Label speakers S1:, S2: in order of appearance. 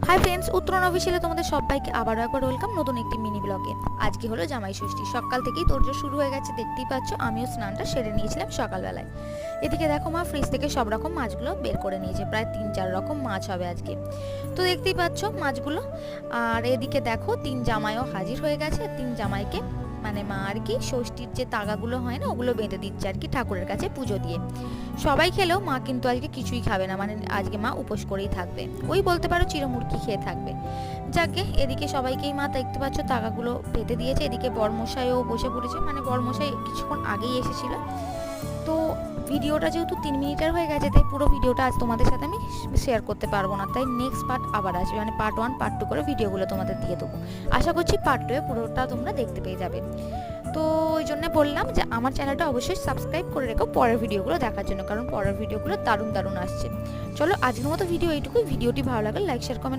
S1: Hi friends, উত্তরণ অফিসিয়ালে তোমাদের সবাইকে আবারও একবার ওয়েলকাম নতুন একটি মিনি ব্লগে। আজকে হলো জামাই ষষ্ঠী, সকাল থেকেই তোড়জোড় শুরু হয়ে গেছে, দেখতেই পাচ্ছ। আমিও স্নানটা সেরে নিয়েছিলাম সকালবেলায়। এদিকে দেখো মা ফ্রিজ থেকে সব রকম মাছগুলো বের করে নিয়েছে, প্রায় 3-4 রকম মাছ হবে আজকে। তো দেখতেই পাচ্ছ মাছগুলো। আর এদিকে দেখো 3 জামাইও হাজির হয়ে গেছে। 3 জামাইকে মানে মা আর কি ষষ্ঠীর যে তাগাগুলো হয় না, ওগুলো বেঁধে দিচ্ছে আর কি ঠাকুরের কাছে পুজো দিয়ে। সবাই খেলেও মা কিন্তু আজকে কিছুই খাবে না, মানে আজকে মা উপোস করেই থাকবে, ওই বলতে পারো চিরমুরকি খেয়ে থাকবে। যাকে এদিকে সবাইকেই মা দেখতে পাচ্ছ তাগাগুলো বেঁধে দিয়েছে। এদিকে বরমশাইও বসে পড়েছে, মানে বরমশাই কিছুক্ষণ আগেই এসেছিল। তো ভিডিওটা যেহেতু 3 মিনিটের হয়ে গেছে, তাই পুরো ভিডিওটা আজ তোমাদের সাথে আমি শেয়ার করতে পারবো না, তাই নেক্সট পার্ট আবার আসবে, মানে পার্ট 1 পার্ট 2 করে ভিডিওগুলো তোমাদের দিয়ে দেবো। আশা করছি পার্ট 2 এ পুরোটা তোমরা দেখতে পেয়ে যাবে। তো ওই জন্য বললাম যে আমার চ্যানেলটা অবশ্যই সাবস্ক্রাইব করে রেখো পরের ভিডিওগুলো দেখার জন্য, কারণ পরের ভিডিওগুলো দারুণ দারুণ আসছে। চলো আজকের মতো ভিডিও এইটুকুই। ভিডিওটি ভালো লাগলে লাইক শেয়ার কমেন্ট